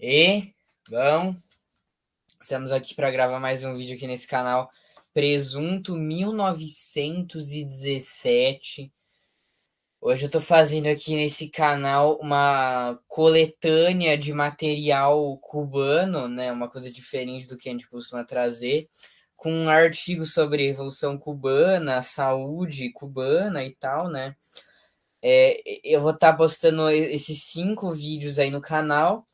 E, bom, estamos aqui para gravar mais um vídeo aqui nesse canal Presunto 1917. Hoje eu tô fazendo aqui nesse canal uma coletânea de material cubano, né? Uma coisa diferente do que a gente costuma trazer, com artigos sobre a Revolução Cubana, saúde cubana e tal, né? Eu vou estar postando esses 5 vídeos aí no canal.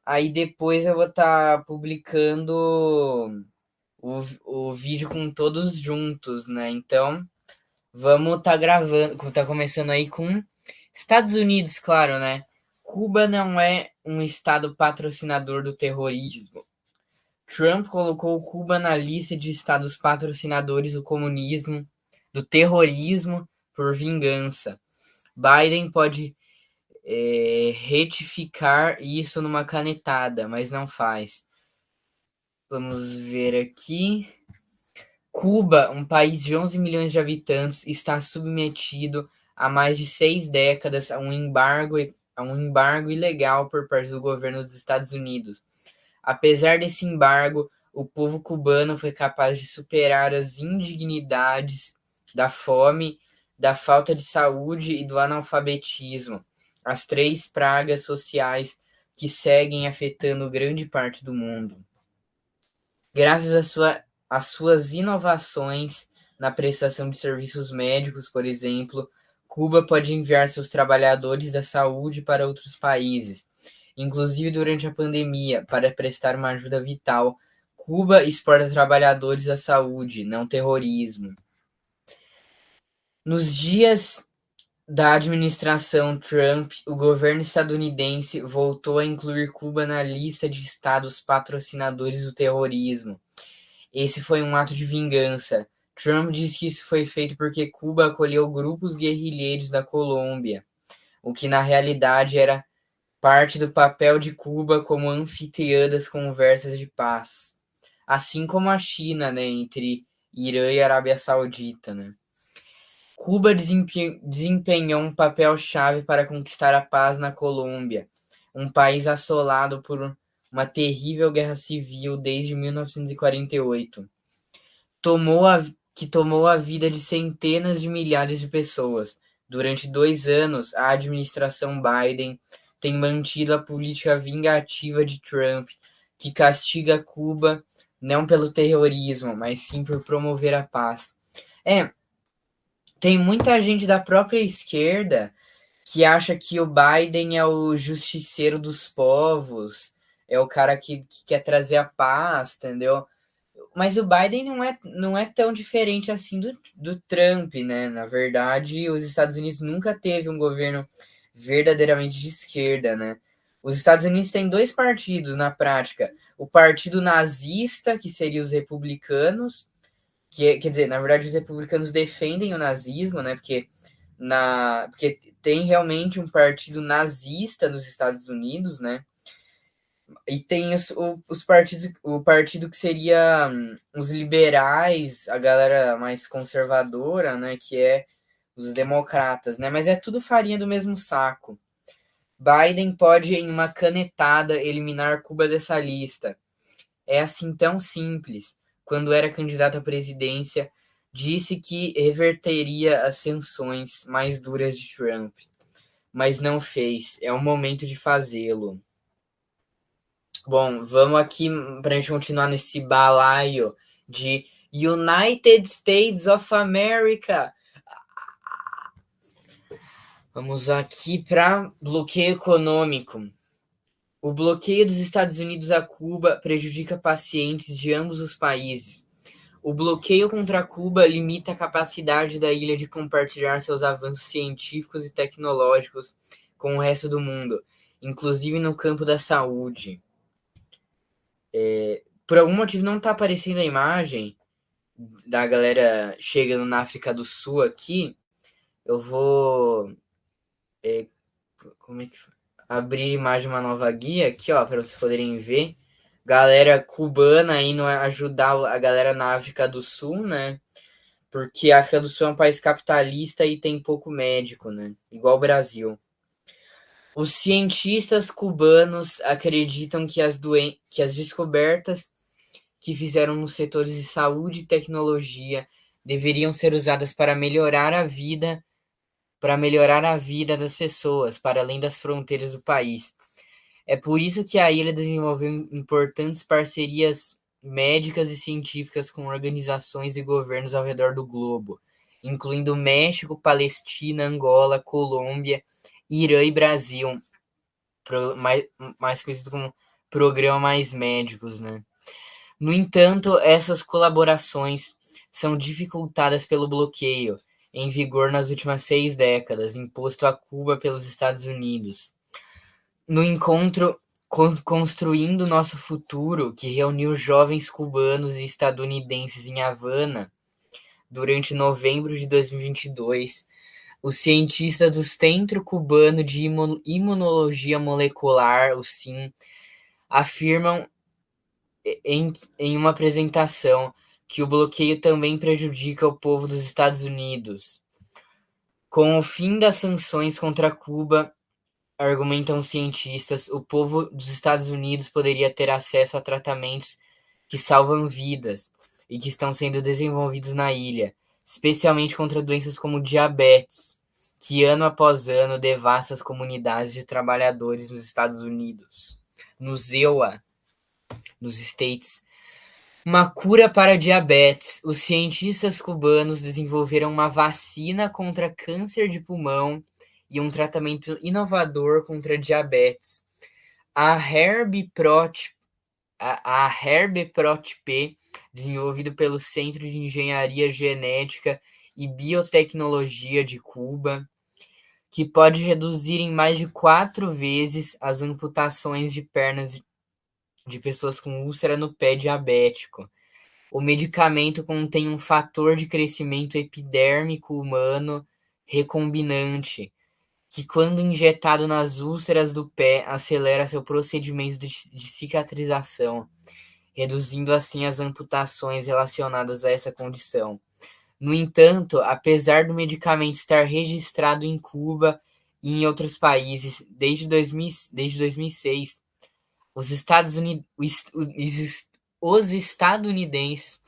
Aí depois eu vou estar publicando o vídeo com todos juntos, né? Então, vamos estar gravando, tá começando aí com Estados Unidos, claro, né? Cuba não é um estado patrocinador do terrorismo. Trump colocou Cuba na lista de estados patrocinadores do comunismo, do terrorismo por vingança. Biden pode retificar isso numa canetada, mas não faz. Vamos ver aqui. Cuba, um país de 11 milhões de habitantes, está submetido há mais de 6 décadas a um embargo ilegal por parte do governo dos Estados Unidos. Apesar desse embargo, o povo cubano foi capaz de superar as indignidades da fome, da falta de saúde e do analfabetismo, as 3 pragas sociais que seguem afetando grande parte do mundo. Graças às suas inovações na prestação de serviços médicos, por exemplo, Cuba pode enviar seus trabalhadores da saúde para outros países, inclusive durante a pandemia, para prestar uma ajuda vital. Cuba exporta trabalhadores da saúde, não terrorismo. Nos dias da administração Trump, o governo estadunidense voltou a incluir Cuba na lista de estados patrocinadores do terrorismo. Esse foi um ato de vingança. Trump disse que isso foi feito porque Cuba acolheu grupos guerrilheiros da Colômbia, o que na realidade era parte do papel de Cuba como anfitriã das conversas de paz, assim como a China, né, entre Irã e Arábia Saudita, né. Cuba desempenhou um papel-chave para conquistar a paz na Colômbia, um país assolado por uma terrível guerra civil desde 1948. Tomou a vida de centenas de milhares de pessoas. Durante 2 anos, a administração Biden tem mantido a política vingativa de Trump, que castiga Cuba não pelo terrorismo, mas sim por promover a paz. Tem muita gente da própria esquerda que acha que o Biden é o justiceiro dos povos, é o cara que quer trazer a paz, entendeu? Mas o Biden não é tão diferente assim do Trump, né? Na verdade, os Estados Unidos nunca teve um governo verdadeiramente de esquerda, né? Os Estados Unidos têm 2 partidos na prática. O partido nazista, que seria os republicanos, quer dizer, na verdade, os republicanos defendem o nazismo, né? Porque tem realmente um partido nazista nos Estados Unidos, né? E tem os partidos, o partido que seria os liberais, a galera mais conservadora, né, que é os democratas, né, mas é tudo farinha do mesmo saco. Biden pode, em uma canetada, eliminar Cuba dessa lista. É assim tão simples. Quando era candidato à presidência, disse que reverteria as sanções mais duras de Trump, mas não fez. É o momento de fazê-lo. Bom, vamos aqui para a gente continuar nesse balaio de United States of America. Vamos aqui para bloqueio econômico. O bloqueio dos Estados Unidos a Cuba prejudica pacientes de ambos os países. O bloqueio contra Cuba limita a capacidade da ilha de compartilhar seus avanços científicos e tecnológicos com o resto do mundo, inclusive no campo da saúde. Por algum motivo não está aparecendo a imagem da galera chegando na África do Sul aqui. Eu vou como é que abrir a imagem de uma nova guia aqui, ó, para vocês poderem ver. Galera cubana indo ajudar a galera na África do Sul, né? Porque a África do Sul é um país capitalista e tem pouco médico, né? Igual o Brasil. Os cientistas cubanos acreditam que as descobertas que fizeram nos setores de saúde e tecnologia deveriam ser usadas para melhorar a vida das pessoas, para além das fronteiras do país. É por isso que a ilha desenvolveu importantes parcerias médicas e científicas com organizações e governos ao redor do globo, incluindo México, Palestina, Angola, Colômbia, Irã e Brasil, mais, mais conhecido como Programa Mais Médicos, né? No entanto, essas colaborações são dificultadas pelo bloqueio, em vigor nas últimas 6 décadas, imposto a Cuba pelos Estados Unidos. No encontro Construindo Nosso Futuro, que reuniu jovens cubanos e estadunidenses em Havana durante novembro de 2022, os cientistas do Centro Cubano de Imunologia Molecular, o CIM, afirmam em uma apresentação que o bloqueio também prejudica o povo dos Estados Unidos. Com o fim das sanções contra Cuba, argumentam cientistas, o povo dos Estados Unidos poderia ter acesso a tratamentos que salvam vidas e que estão sendo desenvolvidos na ilha, especialmente contra doenças como diabetes, que ano após ano devasta as comunidades de trabalhadores nos Estados Unidos. Nos EUA, nos States. Uma cura para diabetes. Os cientistas cubanos desenvolveram uma vacina contra câncer de pulmão e um tratamento inovador contra diabetes. A Herbeprot-P, desenvolvido pelo Centro de Engenharia Genética e Biotecnologia de Cuba, que pode reduzir em mais de 4 vezes as amputações de pernas de pessoas com úlcera no pé diabético. O medicamento contém um fator de crescimento epidérmico humano recombinante, que, quando injetado nas úlceras do pé, acelera seu procedimento de cicatrização, reduzindo assim as amputações relacionadas a essa condição. No entanto, apesar do medicamento estar registrado em Cuba e em outros países desde 2006, os estadunidenses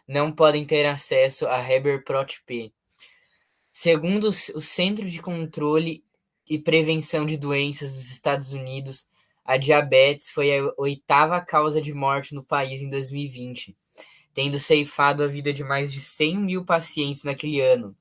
não podem ter acesso a Herbeprot-P. Segundo o Centro de Controle e Prevenção de Doenças dos Estados Unidos, a diabetes foi a 8ª causa de morte no país em 2020, tendo ceifado a vida de mais de 100 mil pacientes naquele ano.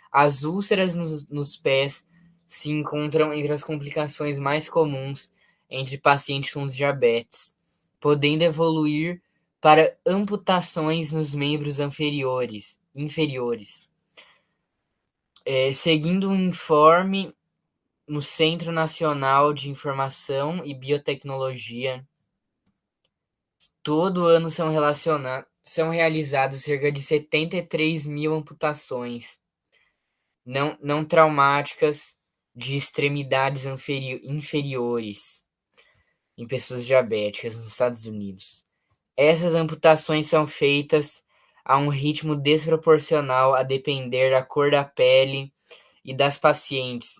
As úlceras nos pés se encontram entre as complicações mais comuns entre pacientes com diabetes, podendo evoluir para amputações nos membros inferiores. Seguindo um informe no Centro Nacional de Informação e Biotecnologia, todo ano são realizadas cerca de 73 mil amputações não traumáticas de extremidades inferiores em pessoas diabéticas nos Estados Unidos. Essas amputações são feitas a um ritmo desproporcional a depender da cor da pele e das pacientes,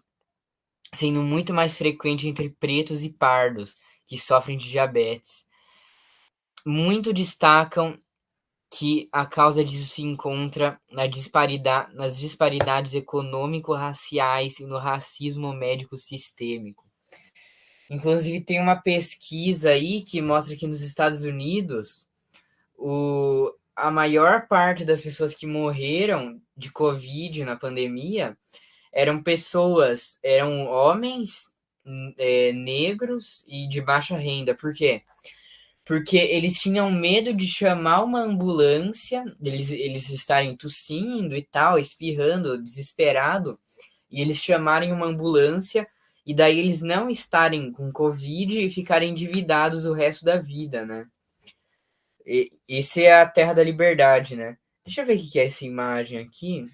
sendo muito mais frequente entre pretos e pardos que sofrem de diabetes. Muito destacam que a causa disso se encontra nas disparidades econômico-raciais e no racismo médico sistêmico. Inclusive, tem uma pesquisa aí que mostra que nos Estados Unidos, a maior parte das pessoas que morreram de Covid na pandemia eram homens negros e de baixa renda. Por quê? Porque eles tinham medo de chamar uma ambulância, eles estarem tossindo e tal, espirrando, desesperado, e eles chamarem uma ambulância, e daí eles não estarem com Covid e ficarem endividados o resto da vida, né? Esse é a Terra da Liberdade, né? Deixa eu ver o que é essa imagem aqui.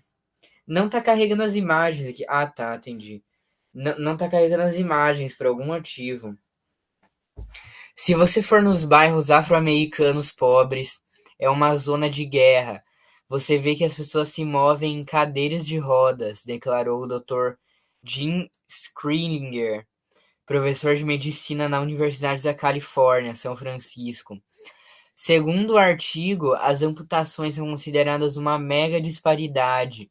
Não tá carregando as imagens aqui. Ah, tá, entendi. Não tá carregando as imagens por algum motivo. Se você for nos bairros afro-americanos pobres, é uma zona de guerra. Você vê que as pessoas se movem em cadeiras de rodas, declarou o Dr. Jim Schrilinger, professor de medicina na Universidade da Califórnia, São Francisco. Segundo o artigo, as amputações são consideradas uma mega disparidade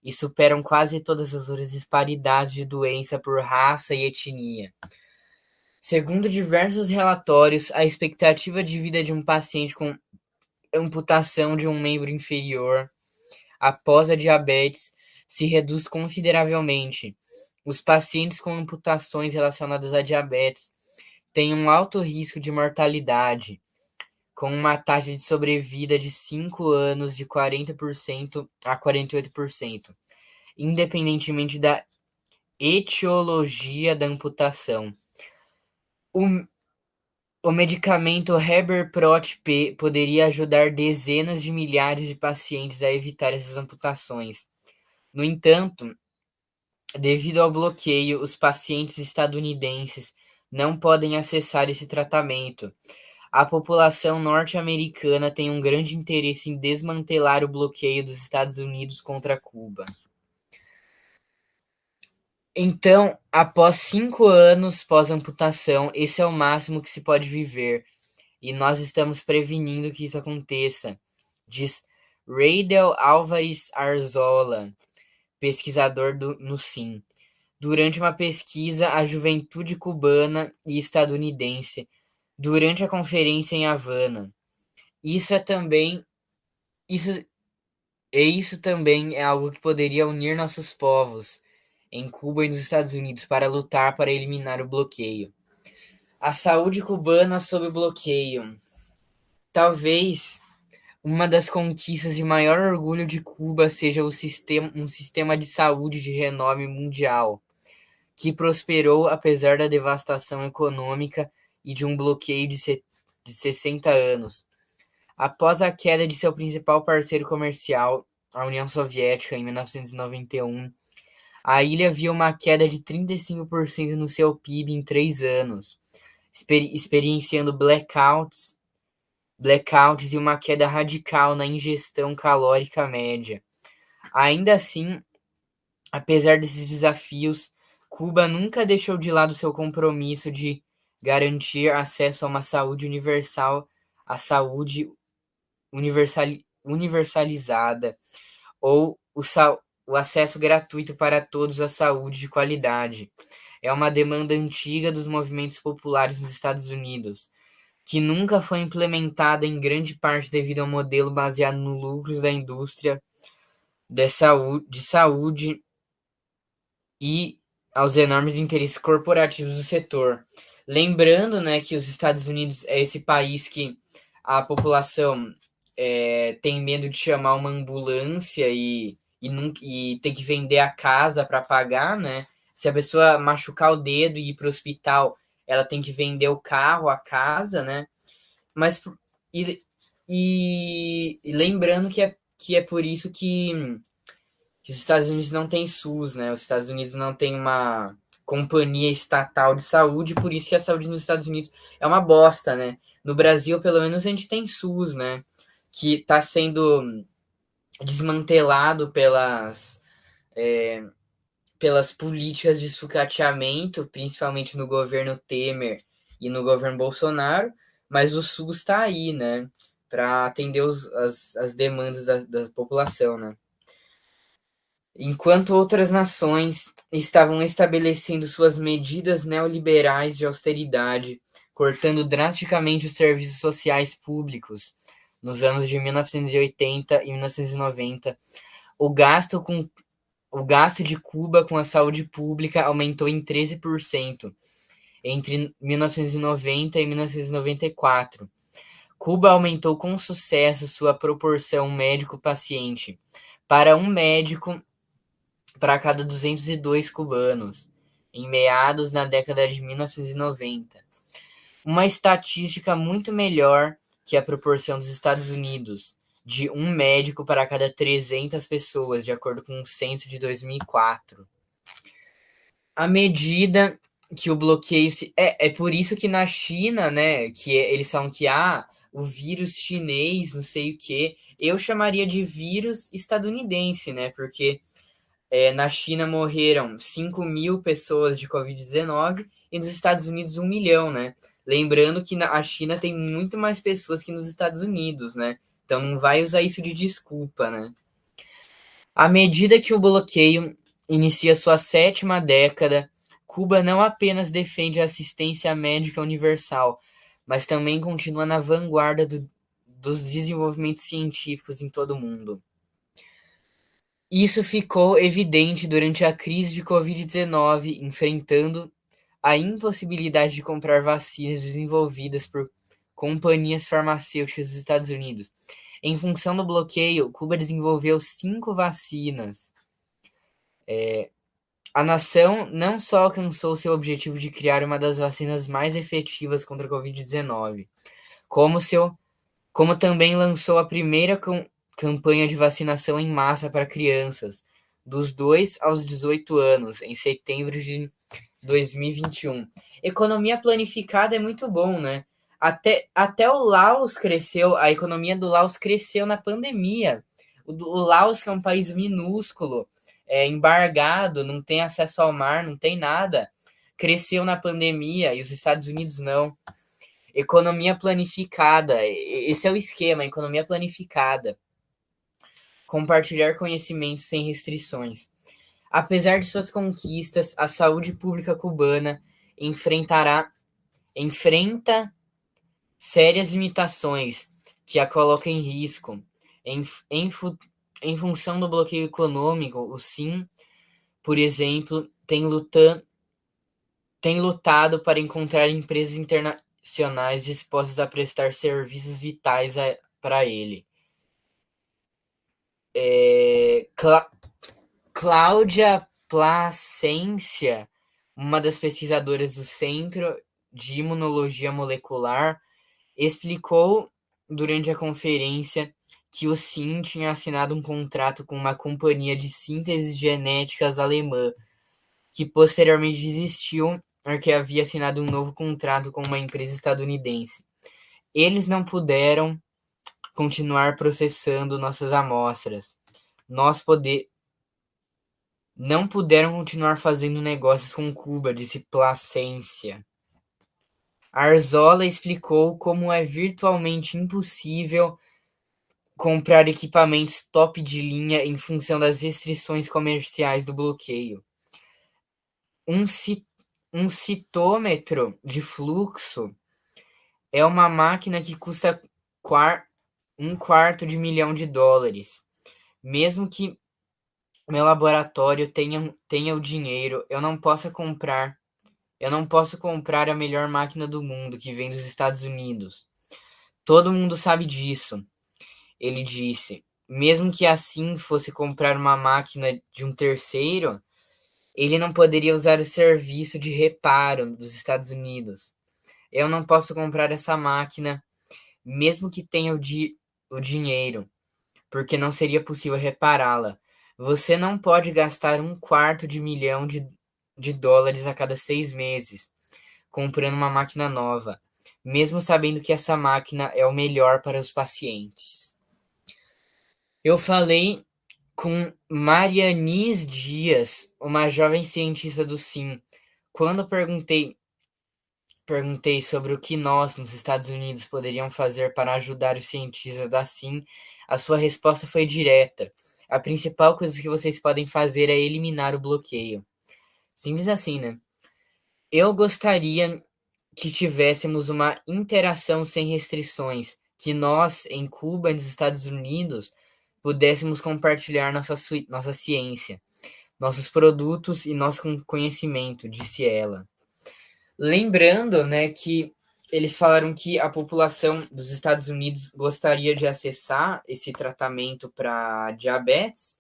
e superam quase todas as outras disparidades de doença por raça e etnia. Segundo diversos relatórios, a expectativa de vida de um paciente com amputação de um membro inferior após a diabetes se reduz consideravelmente. Os pacientes com amputações relacionadas à diabetes têm um alto risco de mortalidade, com uma taxa de sobrevida de 5 anos de 40% a 48%, independentemente da etiologia da amputação. O medicamento Heberprot-P poderia ajudar dezenas de milhares de pacientes a evitar essas amputações. No entanto, devido ao bloqueio, os pacientes estadunidenses não podem acessar esse tratamento. A população norte-americana tem um grande interesse em desmantelar o bloqueio dos Estados Unidos contra Cuba. Então, após 5 anos pós-amputação, esse é o máximo que se pode viver, e nós estamos prevenindo que isso aconteça, diz Reidel Álvares Arzola, pesquisador no SIM, durante uma pesquisa à juventude cubana e estadunidense, durante a conferência em Havana. Isso também é algo que poderia unir nossos povos em Cuba e nos Estados Unidos para lutar para eliminar o bloqueio. A saúde cubana sob bloqueio. Talvez uma das conquistas de maior orgulho de Cuba seja um sistema de saúde de renome mundial, que prosperou apesar da devastação econômica e de um bloqueio de 60 anos. Após a queda de seu principal parceiro comercial, a União Soviética, em 1991, a ilha viu uma queda de 35% no seu PIB em 3 anos, experienciando blackouts e uma queda radical na ingestão calórica média. Ainda assim, apesar desses desafios, Cuba nunca deixou de lado seu compromisso de garantir acesso a uma saúde universal, a saúde universalizada, ou o acesso gratuito para todos à saúde de qualidade. É uma demanda antiga dos movimentos populares nos Estados Unidos, que nunca foi implementada em grande parte devido ao modelo baseado nos lucros da indústria de saúde e aos enormes interesses corporativos do setor. Lembrando, né, que os Estados Unidos é esse país que a população tem medo de chamar uma ambulância e ter que vender a casa para pagar, né? Se a pessoa machucar o dedo e ir para o hospital, ela tem que vender o carro, a casa, né? Mas e lembrando que é por isso que os Estados Unidos não tem SUS, né? Os Estados Unidos não tem uma companhia estatal de saúde, por isso que a saúde nos Estados Unidos é uma bosta, né? No Brasil, pelo menos, a gente tem SUS, né? Que está sendo desmantelado pelas políticas de sucateamento, principalmente no governo Temer e no governo Bolsonaro, mas o SUS está aí, né? Para atender as demandas da população, né? Enquanto outras nações estavam estabelecendo suas medidas neoliberais de austeridade, cortando drasticamente os serviços sociais públicos nos anos de 1980 e 1990, o gasto de Cuba com a saúde pública aumentou em 13% entre 1990 e 1994. Cuba aumentou com sucesso sua proporção médico-paciente para um médico para cada 202 cubanos, em meados na década de 1990. Uma estatística muito melhor que a proporção dos Estados Unidos, de um médico para cada 300 pessoas, de acordo com o censo de 2004. À medida que o bloqueio é por isso que na China, né, eles falam que o vírus chinês, não sei o que, eu chamaria de vírus estadunidense, né, porque na China morreram 5.000 pessoas de Covid-19 e nos Estados Unidos 1 milhão, né? Lembrando que a China tem muito mais pessoas que nos Estados Unidos, né? Então não vai usar isso de desculpa, né? À medida que o bloqueio inicia sua 7ª década, Cuba não apenas defende a assistência médica universal, mas também continua na vanguarda dos desenvolvimentos científicos em todo o mundo. Isso ficou evidente durante a crise de Covid-19, enfrentando a impossibilidade de comprar vacinas desenvolvidas por companhias farmacêuticas dos Estados Unidos. Em função do bloqueio, Cuba desenvolveu 5 vacinas. A nação não só alcançou seu objetivo de criar uma das vacinas mais efetivas contra a Covid-19, como também lançou a primeira campanha de vacinação em massa para crianças, dos 2 aos 18 anos, em setembro de 2021. Economia planificada é muito bom, né? Até o Laos cresceu, a economia do Laos cresceu na pandemia. O Laos, que é um país minúsculo, embargado, não tem acesso ao mar, não tem nada, cresceu na pandemia e os Estados Unidos não. Economia planificada, esse é o esquema, economia planificada. Compartilhar conhecimento sem restrições. Apesar de suas conquistas, a saúde pública cubana enfrenta sérias limitações que a colocam em risco. Em função do bloqueio econômico, o SIM, por exemplo, tem lutado para encontrar empresas internacionais dispostas a prestar serviços vitais para ele. Cláudia Plascencia, uma das pesquisadoras do Centro de Imunologia Molecular, explicou durante a conferência que o SIM tinha assinado um contrato com uma companhia de síntese genéticas alemã, que posteriormente desistiu porque havia assinado um novo contrato com uma empresa estadunidense. Eles não puderam continuar processando nossas amostras. Não puderam continuar fazendo negócios com Cuba, disse Plascencia. Arzola explicou como é virtualmente impossível comprar equipamentos top de linha em função das restrições comerciais do bloqueio. Um citômetro de fluxo é uma máquina que custa $250 mil. Mesmo que meu laboratório tenha o dinheiro, eu não posso comprar a melhor máquina do mundo que vem dos Estados Unidos. Todo mundo sabe disso, ele disse. Mesmo que assim fosse comprar uma máquina de um terceiro, ele não poderia usar o serviço de reparo dos Estados Unidos. Eu não posso comprar essa máquina, mesmo que tenha o dinheiro, porque não seria possível repará-la. Você não pode gastar $250 mil a cada 6 meses comprando uma máquina nova, mesmo sabendo que essa máquina é o melhor para os pacientes. Eu falei com Marianis Dias, uma jovem cientista do SIM, quando perguntei sobre o que nós, nos Estados Unidos, poderíamos fazer para ajudar os cientistas da SIM, a sua resposta foi direta. A principal coisa que vocês podem fazer é eliminar o bloqueio. Simples assim, né? Eu gostaria que tivéssemos uma interação sem restrições, que nós, em Cuba e nos Estados Unidos, pudéssemos compartilhar nossa ciência, nossos produtos e nosso conhecimento, disse ela. Lembrando, né, que eles falaram que a população dos Estados Unidos gostaria de acessar esse tratamento para diabetes,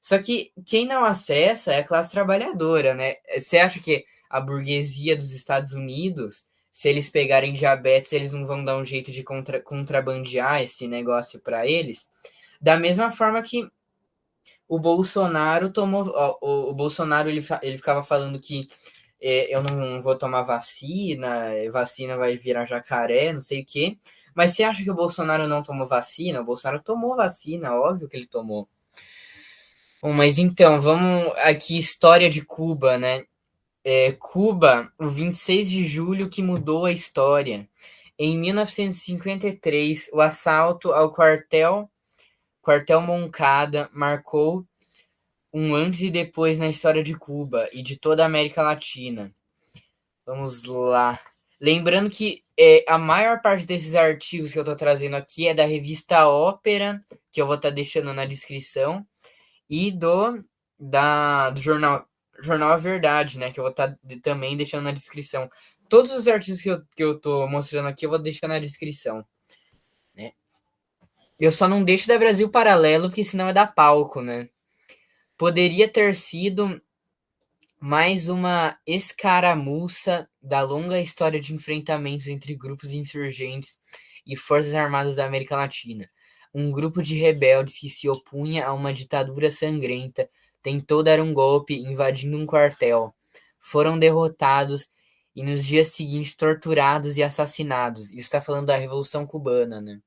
só que quem não acessa é a classe trabalhadora, né? Você acha que a burguesia dos Estados Unidos, se eles pegarem diabetes, eles não vão dar um jeito de contrabandear esse negócio para eles? Da mesma forma que o Bolsonaro tomou. O Bolsonaro ele ficava falando que eu não vou tomar vacina vai virar jacaré, não sei o quê. Mas você acha que o Bolsonaro não tomou vacina? O Bolsonaro tomou vacina, óbvio que ele tomou. Bom, mas então, vamos aqui, história de Cuba, né? Cuba, o 26 de julho que mudou a história. Em 1953, o assalto ao quartel Moncada, marcou um antes e depois na história de Cuba e de toda a América Latina. Vamos lá. Lembrando que a maior parte desses artigos que eu estou trazendo aqui é da revista Ópera, que eu vou estar deixando na descrição, e do jornal A Verdade, né, que eu vou estar também deixando na descrição. Todos os artigos que eu tô mostrando aqui eu vou deixar na descrição, né? Eu só não deixo da Brasil Paralelo, porque senão é dar palco, né? Poderia ter sido mais uma escaramuça da longa história de enfrentamentos entre grupos insurgentes e forças armadas da América Latina. Um grupo de rebeldes que se opunha a uma ditadura sangrenta tentou dar um golpe invadindo um quartel. Foram derrotados e nos dias seguintes torturados e assassinados. Isso está falando da Revolução Cubana, né?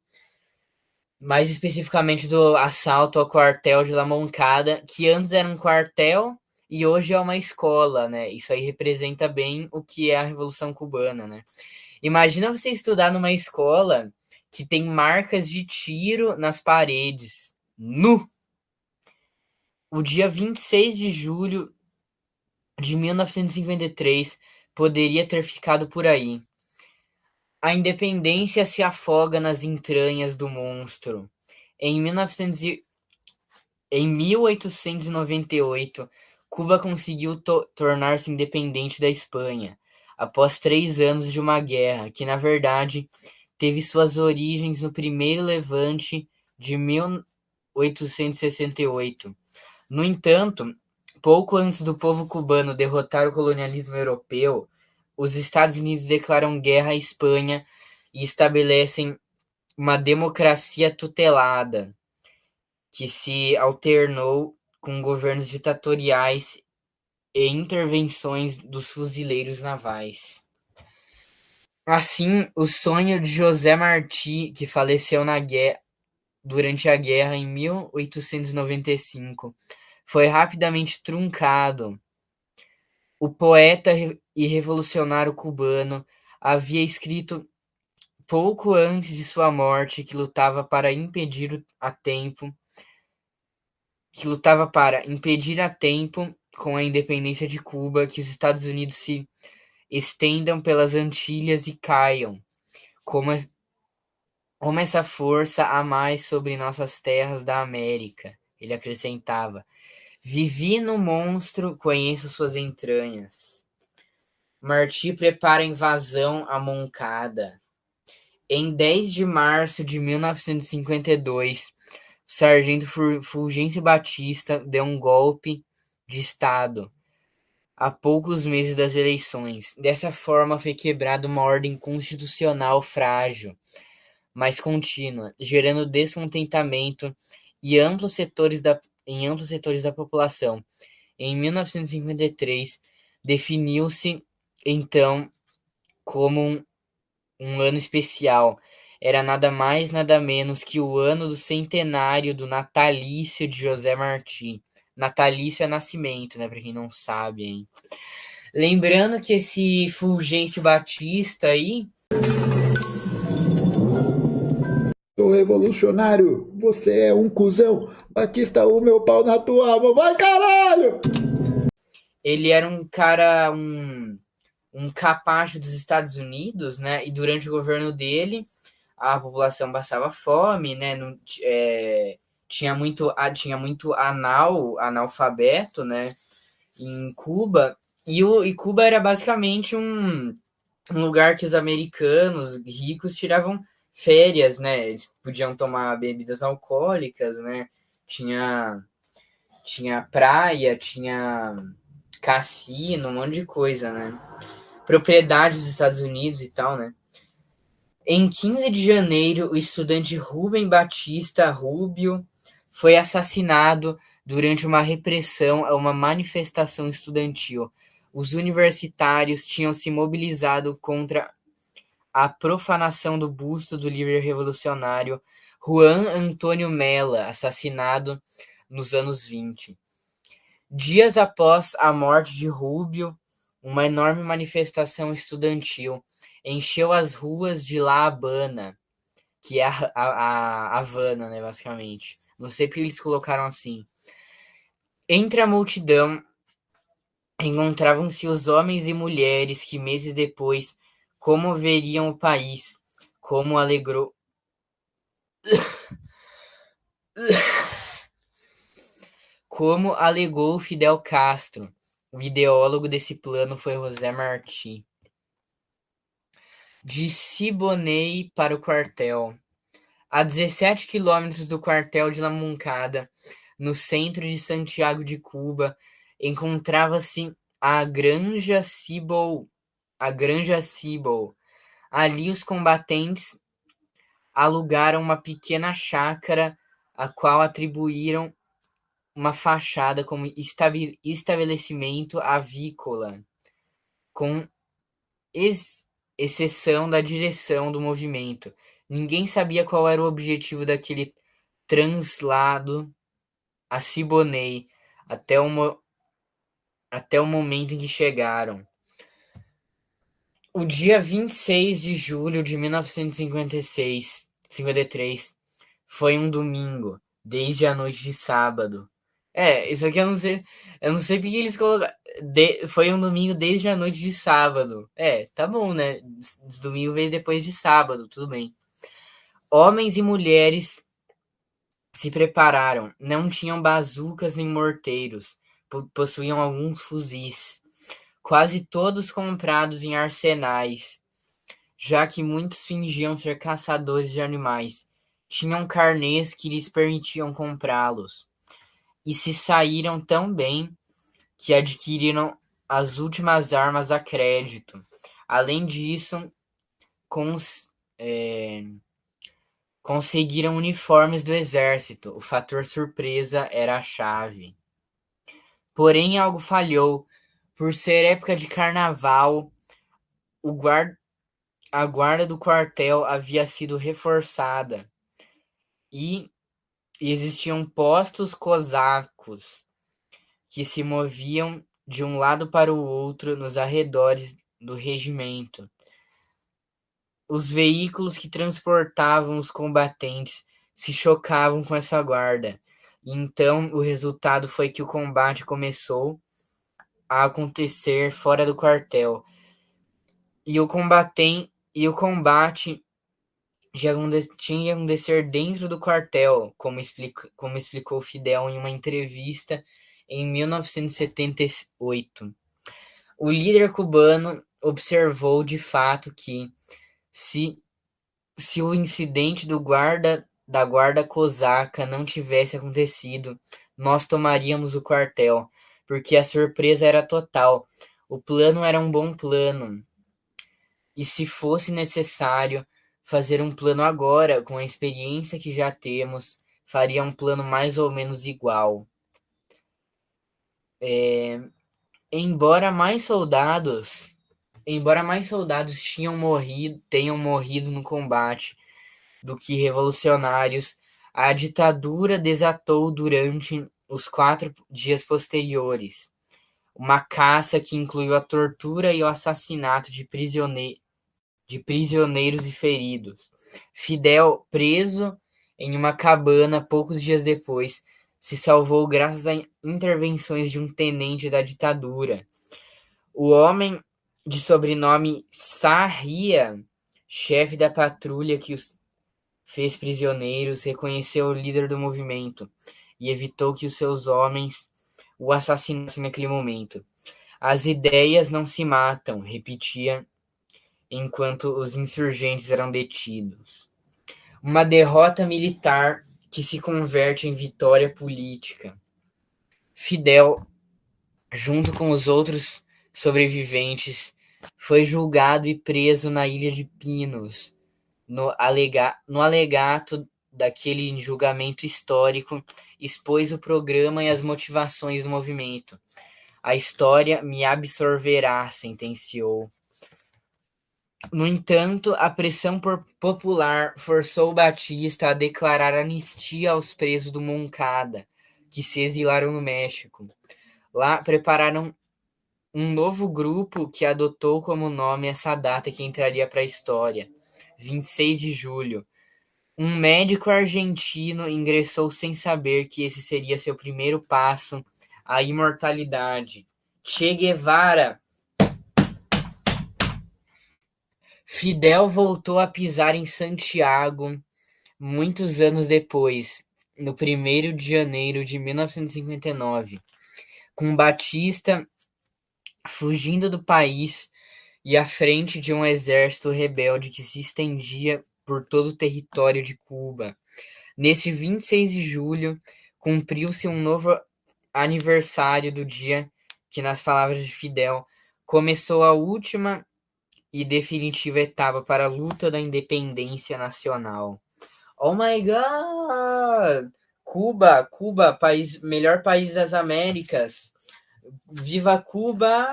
Mais especificamente do assalto ao quartel de La Moncada, que antes era um quartel e hoje é uma escola, né? Isso aí representa bem o que é a Revolução Cubana, né? Imagina você estudar numa escola que tem marcas de tiro nas paredes. Nu! O dia 26 de julho de 1953 poderia ter ficado por aí. A independência se afoga nas entranhas do monstro. Em 1898, Cuba conseguiu tornar-se independente da Espanha, após 3 anos de uma guerra que, na verdade, teve suas origens no primeiro levante de 1868. No entanto, pouco antes do povo cubano derrotar o colonialismo europeu, os Estados Unidos declaram guerra à Espanha e estabelecem uma democracia tutelada, que se alternou com governos ditatoriais e intervenções dos fuzileiros navais. Assim, o sonho de José Martí, que faleceu durante a guerra em 1895, foi rapidamente truncado. O poeta e revolucionário cubano havia escrito pouco antes de sua morte que lutava para impedir a tempo, com a independência de Cuba, que os Estados Unidos se estendam pelas Antilhas e caiam, como, como essa força a mais sobre nossas terras da América. Ele acrescentava: vivi no monstro, conheço suas entranhas. Martí prepara a invasão à Moncada. Em 10 de março de 1952, o sargento Fulgêncio Batista deu um golpe de Estado a poucos meses das eleições. Dessa forma, foi quebrada uma ordem constitucional frágil, mas contínua, gerando descontentamento e em amplos setores da população. Em 1953, definiu-se então como um ano especial. Era nada mais, nada menos que o ano do centenário do natalício de José Martí. Natalício é nascimento, né? Pra quem não sabe, hein? Lembrando que esse Fulgêncio Batista aí. Sou revolucionário, você é um cuzão. Batista, o meu pau na tua alma, vai caralho! Ele era um cara, um capacho dos Estados Unidos, né? E durante o governo dele, a população passava fome, né? Não, tinha muito analfabeto, né? Em Cuba. E Cuba era basicamente um lugar que os americanos ricos tiravam férias, né? Eles podiam tomar bebidas alcoólicas, né? Tinha, tinha praia, tinha cassino, um monte de coisa, né? Propriedade dos Estados Unidos e tal, né? Em 15 de janeiro, o estudante Rubem Batista Rubio foi assassinado durante uma repressão a uma manifestação estudantil. Os universitários tinham se mobilizado contra a profanação do busto do líder revolucionário Juan Antônio Mella, assassinado nos anos 20. Dias após a morte de Rubio, uma enorme manifestação estudantil encheu as ruas de La Habana, que é a Havana, né, basicamente. Não sei porque eles colocaram assim. Entre a multidão encontravam-se os homens e mulheres que meses depois comoveriam o país, como alegrou como alegou Fidel Castro. O ideólogo desse plano foi José Martí. De Siboney para o quartel. A 17 quilômetros do quartel de La Moncada, no centro de Santiago de Cuba, encontrava-se a Granja Cibol. Ali os combatentes alugaram uma pequena chácara, a qual atribuíram uma fachada como estabelecimento avícola, com exceção da direção do movimento. Ninguém sabia qual era o objetivo daquele translado a Siboney até o momento em que chegaram. O dia 26 de julho de 1953 foi um domingo, desde a noite de sábado. Isso aqui eu não sei porque eles colocaram. Foi um domingo desde a noite de sábado. Tá bom, né? Domingo veio depois de sábado, tudo bem. Homens e mulheres se prepararam. Não tinham bazucas nem morteiros. Possuíam alguns fuzis. Quase todos comprados em arsenais, já que muitos fingiam ser caçadores de animais. Tinham carnês que lhes permitiam comprá-los. E se saíram tão bem que adquiriram as últimas armas a crédito. Além disso, conseguiram uniformes do exército. O fator surpresa era a chave. Porém, algo falhou. Por ser época de carnaval, a guarda do quartel havia sido reforçada e existiam postos cosacos que se moviam de um lado para o outro nos arredores do regimento. Os veículos que transportavam os combatentes se chocavam com essa guarda. E então o resultado foi que o combate começou a acontecer fora do quartel. E o combate já tinha de ser dentro do quartel, como explicou Fidel em uma entrevista em 1978. O líder cubano observou de fato que se o incidente da guarda cosaca não tivesse acontecido, nós tomaríamos o quartel, porque a surpresa era total. O plano era um bom plano. E se fosse necessário fazer um plano agora, com a experiência que já temos, faria um plano mais ou menos igual. Embora mais soldados tenham morrido no combate do que revolucionários, a ditadura desatou durante os 4 dias posteriores. Uma caça que incluiu a tortura e o assassinato de prisioneiros e feridos. Fidel, preso em uma cabana poucos dias depois, se salvou graças a intervenções de um tenente da ditadura. O homem de sobrenome Sarria, chefe da patrulha que os fez prisioneiros, reconheceu o líder do movimento e evitou que os seus homens o assassinassem naquele momento. As ideias não se matam, repetia enquanto os insurgentes eram detidos. Uma derrota militar que se converte em vitória política. Fidel, junto com os outros sobreviventes, foi julgado e preso na Ilha de Pinos. No alegato daquele julgamento histórico, expôs o programa e as motivações do movimento. A história me absorverá, sentenciou. No entanto, a pressão popular forçou Batista a declarar anistia aos presos do Moncada, que se exilaram no México. Lá prepararam um novo grupo que adotou como nome essa data que entraria para a história, 26 de julho. Um médico argentino ingressou sem saber que esse seria seu primeiro passo à imortalidade. Che Guevara. Fidel voltou a pisar em Santiago muitos anos depois, no 1º de janeiro de 1959, com Batista fugindo do país e à frente de um exército rebelde que se estendia por todo o território de Cuba. Nesse 26 de julho, cumpriu-se um novo aniversário do dia que, nas palavras de Fidel, começou a última e definitiva etapa para a luta da independência nacional. Oh my God! Cuba, país, melhor país das Américas. Viva Cuba!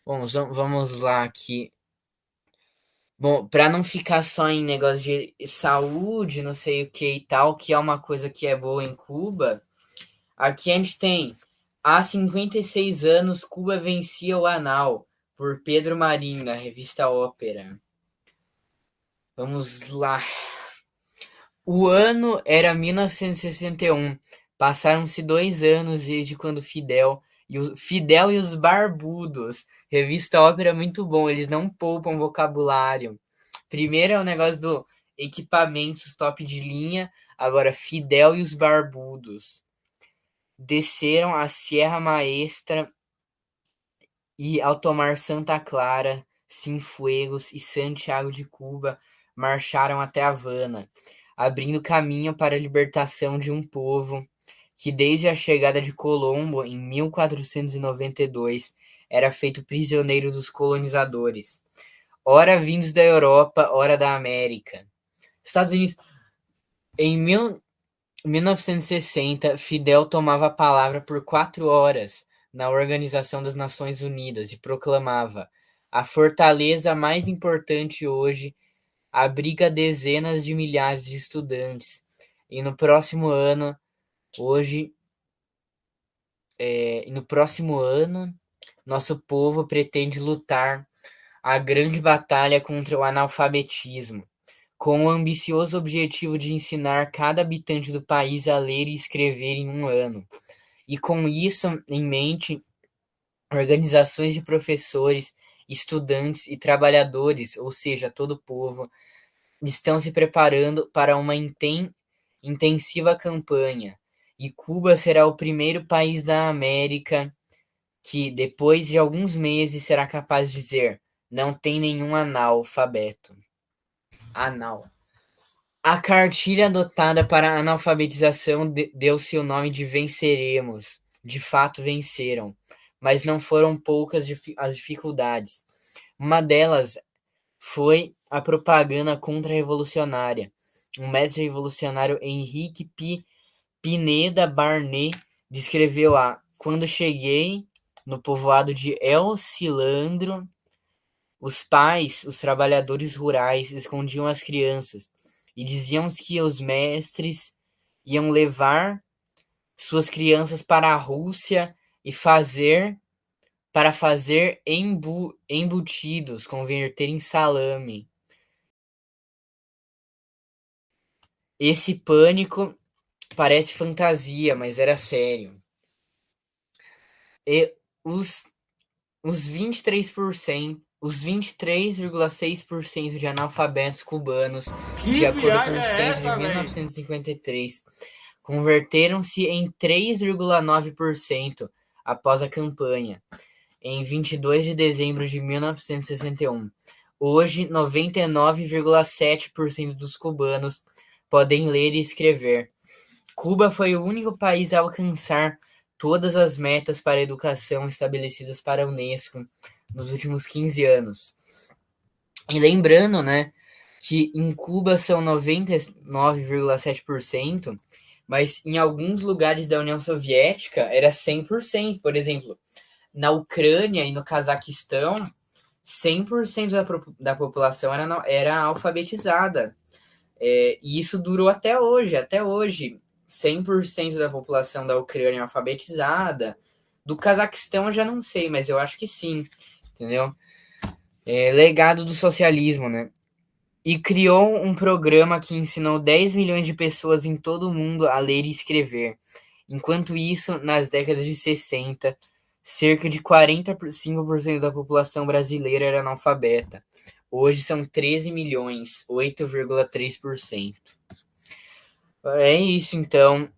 Bom, vamos lá aqui. Bom, para não ficar só em negócio de saúde, não sei o que e tal, que é uma coisa que é boa em Cuba, aqui a gente tem, há 56 anos, Cuba vencia o Anal, por Pedro Marim, na revista Ópera. Vamos lá. O ano era 1961. Passaram-se 2 anos desde quando Fidel e os Barbudos. Revista Ópera é muito bom, eles não poupam vocabulário. Primeiro é o negócio do equipamentos top de linha, agora Fidel e os Barbudos. Desceram a Sierra Maestra e, ao tomar Santa Clara, Cienfuegos e Santiago de Cuba, marcharam até Havana, abrindo caminho para a libertação de um povo que, desde a chegada de Colombo em 1492, era feito prisioneiro dos colonizadores, ora vindos da Europa, ora da América. Estados Unidos. Em 1960, Fidel tomava a palavra por 4 horas na Organização das Nações Unidas e proclamava: a fortaleza mais importante hoje abriga dezenas de milhares de estudantes. E no próximo ano, nosso povo pretende lutar a grande batalha contra o analfabetismo, com o ambicioso objetivo de ensinar cada habitante do país a ler e escrever em um ano. E com isso em mente, organizações de professores, estudantes e trabalhadores, ou seja, todo o povo, estão se preparando para uma intensiva campanha. E Cuba será o primeiro país da América que, depois de alguns meses, será capaz de dizer: não tem nenhum analfabeto. A cartilha adotada para a analfabetização deu-se o nome de Venceremos. De fato, venceram. Mas não foram poucas as dificuldades. Uma delas foi a propaganda contra-revolucionária. O mestre revolucionário Henrique Pineda Barnett descreveu quando cheguei no povoado de El Cilandro, os pais, os trabalhadores rurais, escondiam as crianças e diziam que os mestres iam levar suas crianças para a Rússia e fazer embutidos, converter em salame. Esse pânico parece fantasia, mas era sério. E os 23%, os 23,6% de analfabetos cubanos, de acordo com o censo de 1953, converteram-se em 3,9% após a campanha, em 22 de dezembro de 1961. Hoje, 99,7% dos cubanos podem ler e escrever. Cuba foi o único país a alcançar todas as metas para a educação estabelecidas para a Unesco nos últimos 15 anos. E lembrando, né, que em Cuba são 99,7%, mas em alguns lugares da União Soviética era 100%. Por exemplo, na Ucrânia e no Cazaquistão, 100% da população era alfabetizada. E isso durou até hoje. 100% da população da Ucrânia é alfabetizada. Do Cazaquistão eu já não sei, mas eu acho que sim, entendeu? Legado do socialismo, né? E criou um programa que ensinou 10 milhões de pessoas em todo o mundo a ler e escrever. Enquanto isso, nas décadas de 60, cerca de 45% da população brasileira era analfabeta. Hoje são 13 milhões, 8,3%. É isso, então.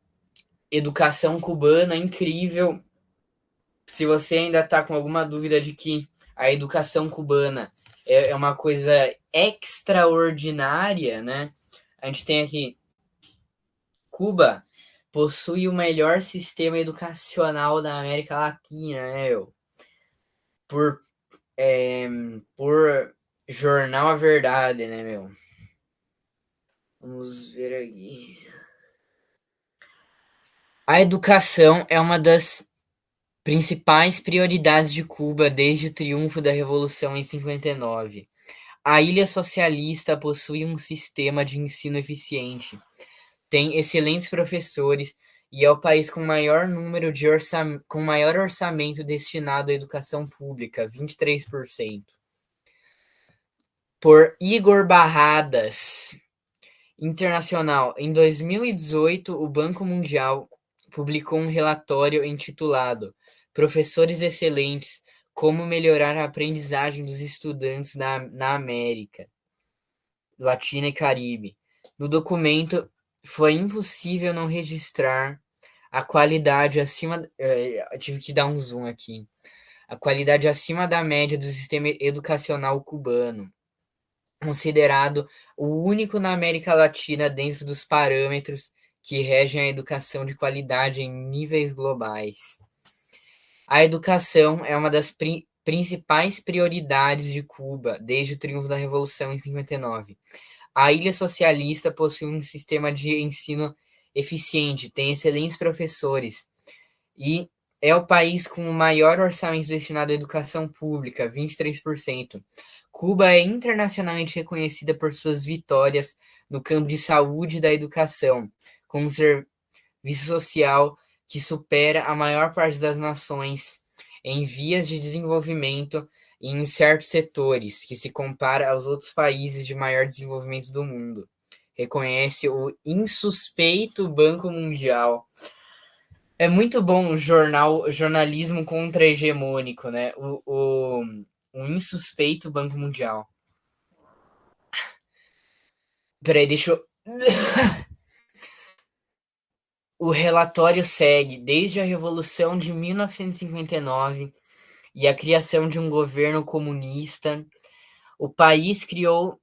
Educação cubana incrível. Se você ainda está com alguma dúvida de que a educação cubana é uma coisa extraordinária, né? A gente tem aqui, Cuba possui o melhor sistema educacional da América Latina, né, meu? Por, por Jornal A Verdade, né, meu? Vamos ver aqui. A educação é uma das principais prioridades de Cuba desde o triunfo da Revolução em 59. A ilha socialista possui um sistema de ensino eficiente, tem excelentes professores e é o país com maior número de com maior orçamento destinado à educação pública, 23%. Por Igor Barradas, internacional. Em 2018, o Banco Mundial publicou um relatório intitulado Professores Excelentes: Como Melhorar a Aprendizagem dos Estudantes na América Latina e Caribe. No documento, foi impossível não registrar a qualidade acima. Tive que dar um zoom aqui. A qualidade acima da média do sistema educacional cubano, considerado o único na América Latina dentro dos parâmetros que regem a educação de qualidade em níveis globais. A educação é uma das principais prioridades de Cuba desde o triunfo da Revolução em 59. A ilha socialista possui um sistema de ensino eficiente, tem excelentes professores e é o país com o maior orçamento destinado à educação pública, 23%. Cuba é internacionalmente reconhecida por suas vitórias no campo de saúde e da educação, com um serviço social que supera a maior parte das nações em vias de desenvolvimento e em certos setores, que se compara aos outros países de maior desenvolvimento do mundo. Reconhece o insuspeito Banco Mundial. É muito bom o jornalismo contra-hegemônico, né? O insuspeito Banco Mundial. Peraí, deixa eu. O relatório segue desde a Revolução de 1959 e a criação de um governo comunista. O país criou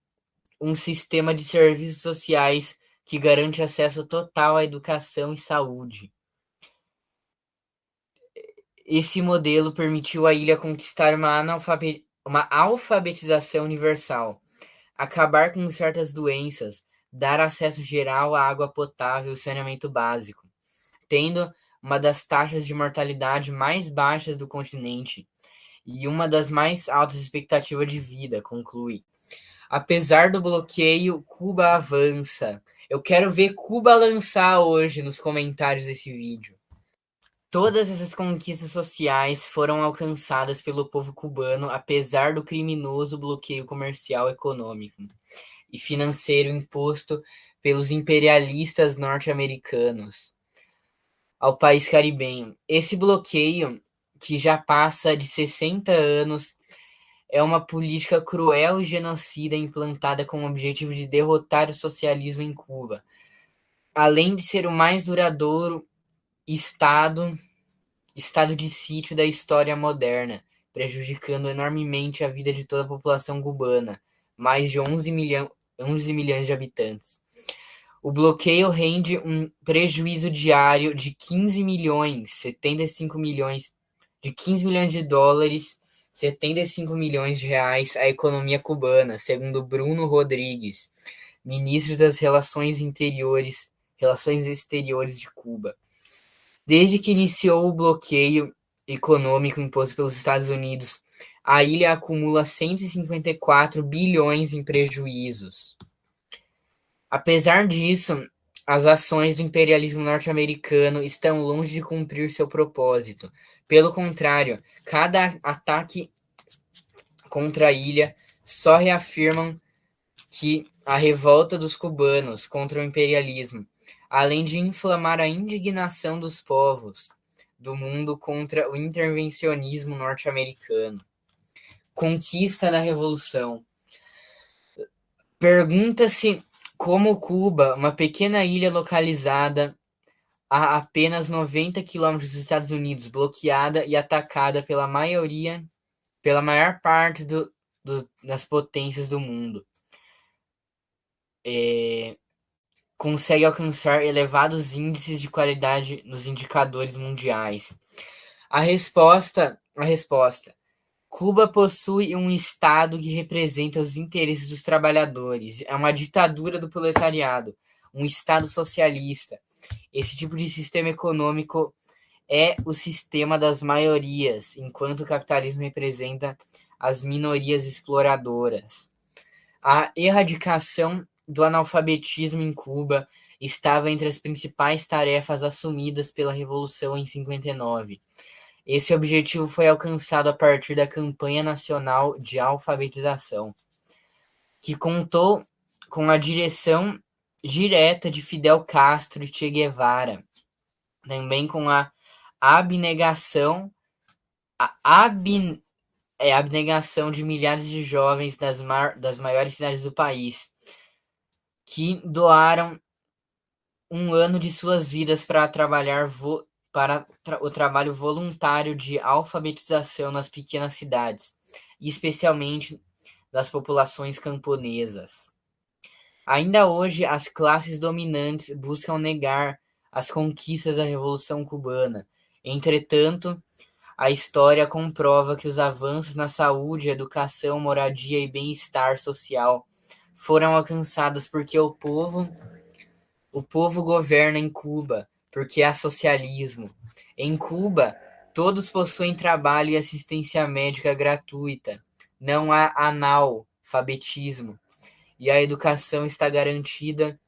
um sistema de serviços sociais que garante acesso total à educação e saúde. Esse modelo permitiu à ilha conquistar uma alfabetização universal, acabar com certas doenças, dar acesso geral à água potável e saneamento básico, tendo uma das taxas de mortalidade mais baixas do continente e uma das mais altas expectativas de vida, conclui. Apesar do bloqueio, Cuba avança. Eu quero ver Cuba lançar hoje nos comentários desse vídeo. Todas essas conquistas sociais foram alcançadas pelo povo cubano, apesar do criminoso bloqueio comercial, econômico e financeiro imposto pelos imperialistas norte-americanos ao país caribenho. Esse bloqueio, que já passa de 60 anos, é uma política cruel e genocida implantada com o objetivo de derrotar o socialismo em Cuba, além de ser o mais duradouro estado de sítio da história moderna, prejudicando enormemente a vida de toda a população cubana, mais de 11 milhões de habitantes. O bloqueio rende um prejuízo diário de 15 milhões, 75 milhões, de 15 milhões de dólares, 75 milhões de reais à economia cubana, segundo Bruno Rodrigues, ministro das Relações Exteriores de Cuba. Desde que iniciou o bloqueio econômico imposto pelos Estados Unidos, a ilha acumula 154 bilhões em prejuízos. Apesar disso, as ações do imperialismo norte-americano estão longe de cumprir seu propósito, Pelo contrário, cada ataque contra a ilha só reafirmam que a revolta dos cubanos contra o imperialismo, além de inflamar a indignação dos povos do mundo contra o intervencionismo norte-americano. Conquista da Revolução. Pergunta-se como Cuba, uma pequena ilha localizada a apenas 90 quilômetros dos Estados Unidos, bloqueada e atacada pela maior parte das potências do mundo, consegue alcançar elevados índices de qualidade nos indicadores mundiais. A resposta: Cuba possui um Estado que representa os interesses dos trabalhadores. É uma ditadura do proletariado, um Estado socialista. Esse tipo de sistema econômico é o sistema das maiorias, enquanto o capitalismo representa as minorias exploradoras. A erradicação do analfabetismo em Cuba estava entre as principais tarefas assumidas pela Revolução em 59. Esse objetivo foi alcançado a partir da Campanha Nacional de Alfabetização, que contou com a direção direta de Fidel Castro e Che Guevara, também com a abnegação de milhares de jovens das maiores cidades do país, que doaram um ano de suas vidas para trabalhar o trabalho voluntário de alfabetização nas pequenas cidades, e especialmente das populações camponesas. Ainda hoje, as classes dominantes buscam negar as conquistas da Revolução Cubana. Entretanto, a história comprova que os avanços na saúde, educação, moradia e bem-estar social foram alcançados porque o povo governa em Cuba, porque há socialismo. Em Cuba, todos possuem trabalho e assistência médica gratuita. Não há analfabetismo. E a educação está garantida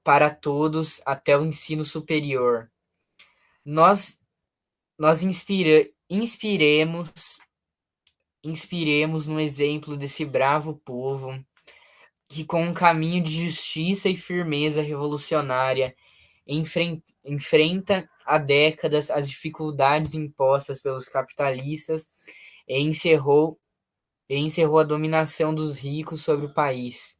para todos até o ensino superior. Nós inspiremos no exemplo desse bravo povo que, com um caminho de justiça e firmeza revolucionária, enfrenta há décadas as dificuldades impostas pelos capitalistas e encerrou a dominação dos ricos sobre o país.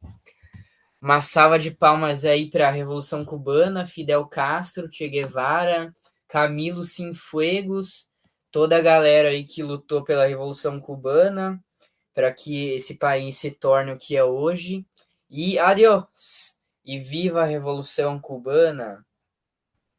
Uma salva de palmas aí para a Revolução Cubana, Fidel Castro, Che Guevara, Camilo Cienfuegos, toda a galera aí que lutou pela Revolução Cubana, para que esse país se torne o que é hoje. E adiós! E viva a Revolução Cubana!